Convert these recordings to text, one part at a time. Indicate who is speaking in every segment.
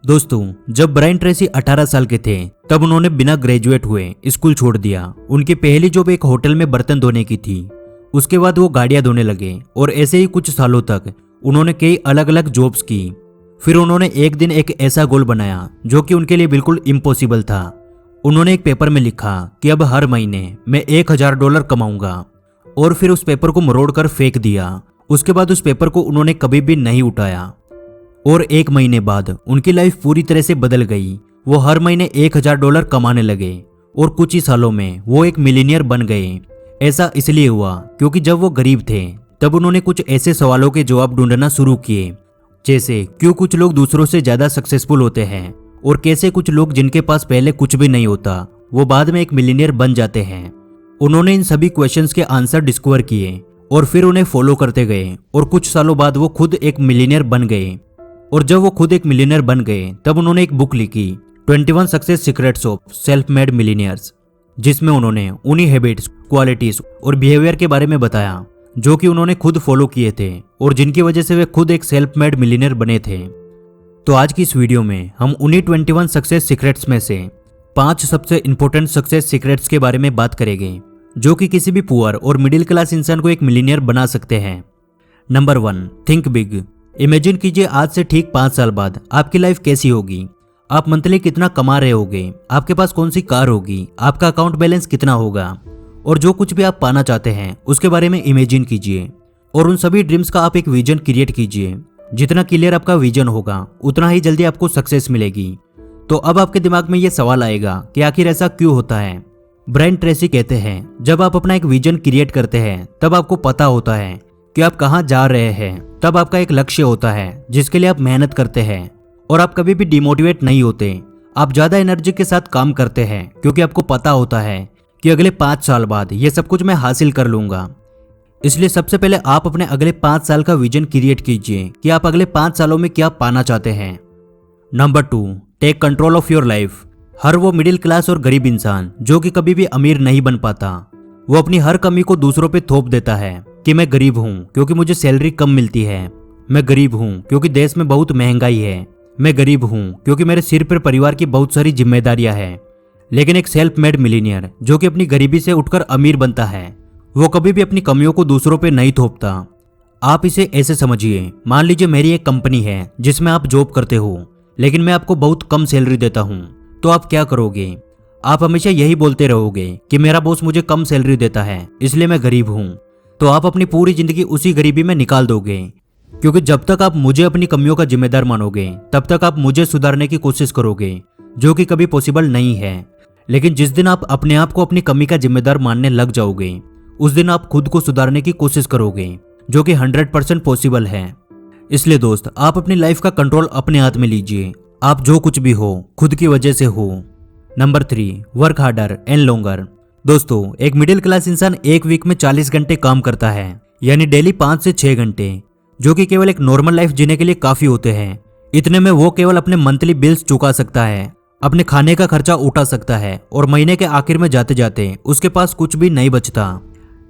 Speaker 1: दोस्तों, जब Brian Tracy 18 साल के थे तब उन्होंने बिना ग्रेजुएट हुए स्कूल छोड़ दिया। उनकी पहली जॉब एक होटल में बर्तन धोने की थी। उसके बाद वो गाड़ियां धोने लगे और ऐसे ही कुछ सालों तक उन्होंने कई अलग अलग जॉब्स की। फिर उन्होंने एक दिन एक ऐसा गोल बनाया जो कि उनके लिए बिल्कुल इम्पॉसिबल था। उन्होंने एक पेपर में लिखा कि अब हर महीने मैं $1000 कमाऊंगा और फिर उस पेपर को मरोड़ कर फेंक दिया। उसके बाद उस पेपर को उन्होंने कभी भी नहीं उठाया और एक महीने बाद उनकी लाइफ पूरी तरह से बदल गई। वो हर महीने $1000 कमाने लगे और कुछ ही सालों में वो एक मिलीनियर बन गए। ऐसा इसलिए हुआ क्योंकि जब वो गरीब थे तब उन्होंने कुछ ऐसे सवालों के जवाब ढूंढना शुरू किए, जैसे क्यों कुछ लोग दूसरों से ज्यादा सक्सेसफुल होते हैं और कैसे कुछ लोग जिनके पास पहले कुछ भी नहीं होता वो बाद में एक मिलीनियर बन जाते हैं। उन्होंने इन सभी क्वेश्चंस के आंसर डिस्कवर किए और फिर उन्हें फॉलो करते गए और कुछ सालों बाद वो खुद एक मिलीनियर बन गए। और जब वो खुद एक मिलीनियर बन गए तब उन्होंने एक बुक लिखी 21 success secrets of self made millionaires, जिसमें उन्होंने उन्हीं हैबिट्स, क्वालिटीज और बिहेवियर के बारे में बताया जो कि उन्होंने खुद फॉलो किए थे और जिनकी वजह से वे खुद एक सेल्फ मेड मिलीनियर बने थे। तो आज की इस वीडियो में हम उन्हीं 21 सक्सेस सीक्रेट्स में से 5 सबसे इंपॉर्टेंट सक्सेस सीक्रेट्स के बारे में बात करेंगे जो कि किसी भी पुअर और मिडिल क्लास इंसान को एक मिलीनियर बना सकते हैं। Number 1, think big. इमेजिन कीजिए आज से ठीक 5 साल बाद आपकी लाइफ कैसी होगी। आप मंथली कितना कमा रहे होगे, आपके पास कौन सी कार होगी, आपका अकाउंट बैलेंस कितना होगा और जो कुछ भी आप पाना चाहते हैं उसके बारे में इमेजिन कीजिए और उन सभी ड्रीम्स का आप एक विजन क्रिएट कीजिए। जितना क्लियर आपका विजन होगा उतना ही जल्दी आपको सक्सेस मिलेगी। तो अब आपके दिमाग में यह सवाल आएगा कि आखिर ऐसा क्यों होता है। ब्रायन ट्रेसी कहते हैं, जब आप अपना एक विजन क्रिएट करते हैं तब आपको पता होता है कि आप कहां जा रहे हैं। तब आपका एक लक्ष्य होता है जिसके लिए आप मेहनत करते हैं और आप कभी भी डिमोटिवेट नहीं होते। आप ज्यादा एनर्जी के साथ काम करते हैं क्योंकि आपको पता होता है कि अगले 5 साल बाद ये सब कुछ मैं हासिल कर लूंगा। इसलिए सबसे पहले आप अपने अगले 5 साल का विजन क्रिएट कीजिए कि आप अगले 5 सालों में क्या पाना चाहते हैं। Number 2, take control of your life. हर वो मिडिल क्लास और गरीब इंसान जो कि कभी भी अमीर नहीं बन पाता, वो अपनी हर कमी को दूसरों पे थोप देता है कि मैं गरीब हूं क्योंकि मुझे सैलरी कम मिलती है, मैं गरीब हूं क्योंकि देश में बहुत महंगाई है, मैं गरीब हूं क्योंकि मेरे सिर पर परिवार की बहुत सारी जिम्मेदारियां हैं। लेकिन एक सेल्फ मेड मिलीनियर जो कि अपनी गरीबी से उठकर अमीर बनता है, वो कभी भी अपनी कमियों को दूसरों पे नहीं थोपता। आप इसे ऐसे समझिए, मान लीजिए मेरी एक कंपनी है जिसमें आप जॉब करते हो लेकिन मैं आपको बहुत कम सैलरी देता हूं, तो आप क्या करोगे? आप हमेशा यही बोलते रहोगे कि मेरा बॉस मुझे कम सैलरी देता है इसलिए मैं गरीब हूं। तो आप अपनी पूरी जिंदगी उसी गरीबी में निकाल दोगे, क्योंकि जब तक आप मुझे अपनी कमियों का जिम्मेदार मानोगे तब तक आप मुझे सुधारने की कोशिश करोगे, जो कि कभी पॉसिबल नहीं है। लेकिन जिस दिन आप अपने आप को अपनी कमी का जिम्मेदार मानने लग जाओगे उस दिन आप खुद को सुधारने की कोशिश करोगे, जो कि 100% पॉसिबल है। इसलिए दोस्त, आप अपनी लाइफ का कंट्रोल अपने हाथ में लीजिए। आप जो कुछ भी हो खुद की वजह से हो। Number 3, work harder and longer. दोस्तों, एक मिडिल क्लास इंसान एक वीक में 40 घंटे काम करता है, यानी डेली 5 से 6 घंटे, जो कि केवल एक नॉर्मल लाइफ जीने के लिए काफी होते हैं। इतने में वो केवल अपने मंथली बिल्स चुका सकता है, अपने खाने का खर्चा उठा सकता है और महीने के आखिर में जाते जाते उसके पास कुछ भी नहीं बचता।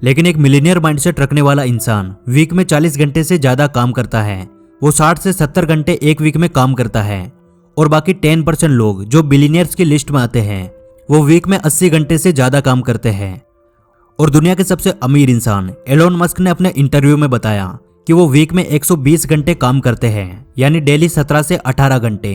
Speaker 1: लेकिन एक मिलीनियर माइंडसेट रखने वाला इंसान वीक में 40 घंटे से ज्यादा काम करता है। वो 60 से 70 घंटे एक वीक में काम करता है और बाकी 10% लोग जो बिलीनियर्स की लिस्ट में आते हैं वो वीक में 80 घंटे से ज्यादा काम करते हैं। और दुनिया के सबसे अमीर इंसान एलोन मस्क ने अपने इंटरव्यू में बताया कि वो वीक में 120 घंटे काम करते हैं, यानी डेली 17 से 18 घंटे।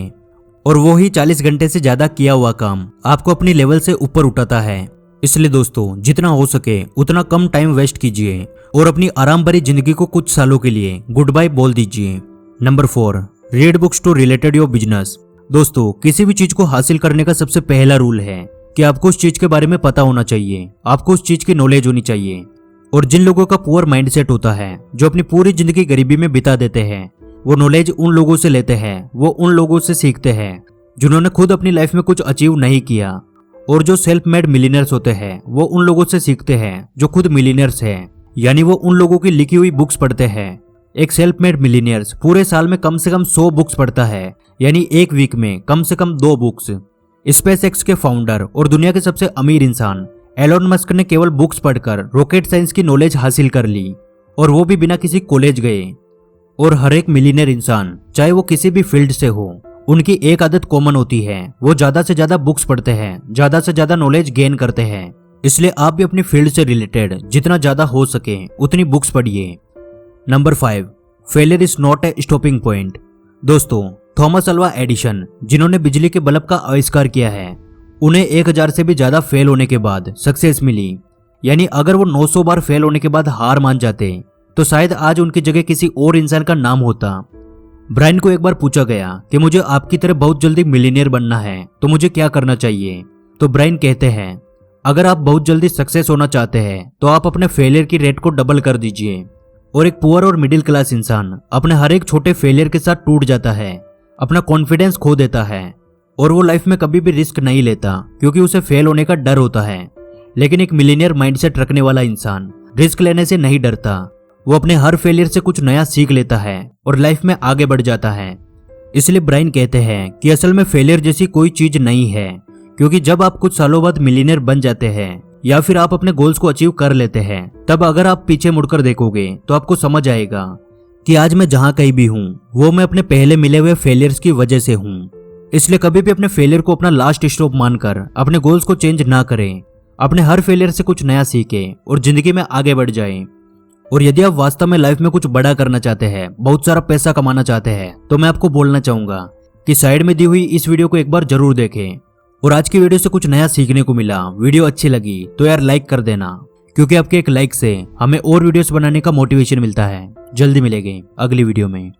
Speaker 1: और वो ही 40 घंटे से ज्यादा किया हुआ काम आपको अपनी लेवल से ऊपर उठाता है। इसलिए दोस्तों, जितना हो सके उतना कम टाइम वेस्ट कीजिए और अपनी आराम भरी जिंदगी को कुछ सालों के लिए गुड बाय बोल दीजिए। Number 4, read books to related your business. दोस्तों, किसी भी चीज को हासिल करने का सबसे पहला रूल है कि आपको उस चीज के बारे में पता होना चाहिए, आपको उस चीज की नॉलेज होनी चाहिए। और जिन लोगों का पुअर माइंडसेट होता है, जो अपनी पूरी जिंदगी गरीबी में बिता देते हैं, वो नॉलेज उन लोगों से लेते हैं, वो उन लोगों से सीखते हैं जिन्होंने खुद अपनी लाइफ में कुछ अचीव नहीं किया। और जो सेल्फ मेड मिलीनियर्स होते हैं वो उन लोगों से सीखते हैं जो खुद मिलीनियर्स हैं, यानी वो उन लोगों की लिखी हुई बुक्स पढ़ते हैं। एक सेल्फ मेड मिलीनियर्स पूरे साल में कम से कम 100 बुक्स पढ़ता है, यानी एक वीक में कम से कम 2 बुक्स। स्पेसएक्स के फाउंडर और दुनिया के सबसे अमीर इंसान एलोन मस्क ने केवल बुक्स पढ़कर रॉकेट साइंस की नॉलेज हासिल कर ली, और वो भी बिना किसी कॉलेज गए। और हर एक मिलीनियर इंसान, चाहे वो किसी भी फील्ड से हो, उनकी एक आदत कॉमन होती है, वो ज्यादा से ज्यादा बुक्स पढ़ते हैं, ज्यादा से ज्यादा नॉलेज गेन करते हैं। इसलिए आप भी अपनी फील्ड से रिलेटेड जितना ज्यादा हो सके उतनी बुक्स पढ़िए। Number 5, failure is not a stopping point. दोस्तों, थॉमस अल्वा एडिशन, जिन्होंने बिजली के बल्ब का आविष्कार किया है, उन्हें 1000 से भी ज्यादा फेल होने के बाद सक्सेस मिली। यानी अगर वो 900 बार फेल होने के बाद हार मान जाते तो शायद आज उनकी जगह किसी और इंसान का नाम होता। ब्रायन को एक बार पूछा गया कि मुझे आपकी तरह बहुत जल्दी मिलीनियर बनना है तो मुझे क्या करना चाहिए। तो ब्रायन कहते हैं, अगर आप बहुत जल्दी सक्सेस होना चाहते हैं तो आप अपने फेलियर की रेट को डबल कर दीजिए। और एक पुअर और मिडिल क्लास इंसान अपने हर एक छोटे फेलियर के साथ टूट जाता है, अपना कॉन्फिडेंस खो देता है और वो लाइफ में कभी भी रिस्क नहीं लेता क्योंकि उसे फेल होने का डर होता है। लेकिन एक मिलीनियर माइंडसेट रखने वाला इंसान रिस्क लेने से नहीं डरता। वो अपने हर फेलियर से कुछ नया सीख लेता है और लाइफ में आगे बढ़ जाता है। इसलिए ब्रायन कहते हैं कि असल में फेलियर जैसी कोई चीज नहीं है, क्योंकि जब आप कुछ सालों बाद मिलीनियर बन जाते हैं या फिर आप अपने गोल्स को अचीव कर लेते हैं, तब अगर आप पीछे मुड़कर देखोगे तो आपको समझ आएगा कि आज मैं जहां कहीं भी हूं वो मैं अपने पहले मिले हुए फेलियर्स की वजह से हूं। इसलिए कभी भी अपने फेलियर को अपना लास्ट स्टॉप मानकर अपने गोल्स को चेंज ना करें। अपने हर फेलियर से कुछ नया सीखें और जिंदगी में आगे बढ़ जाएं। और यदि आप वास्तव में लाइफ में कुछ बड़ा करना चाहते हैं, बहुत सारा पैसा कमाना चाहते हैं, तो मैं आपको बोलना चाहूंगा कि साइड में दी हुई इस वीडियो को एक बार जरूर देखें। और आज की वीडियो से कुछ नया सीखने को मिला, वीडियो अच्छी लगी तो यार लाइक कर देना, क्योंकि आपके एक लाइक से हमें और वीडियोस बनाने का मोटिवेशन मिलता है। जल्दी मिलेंगे अगली वीडियो में।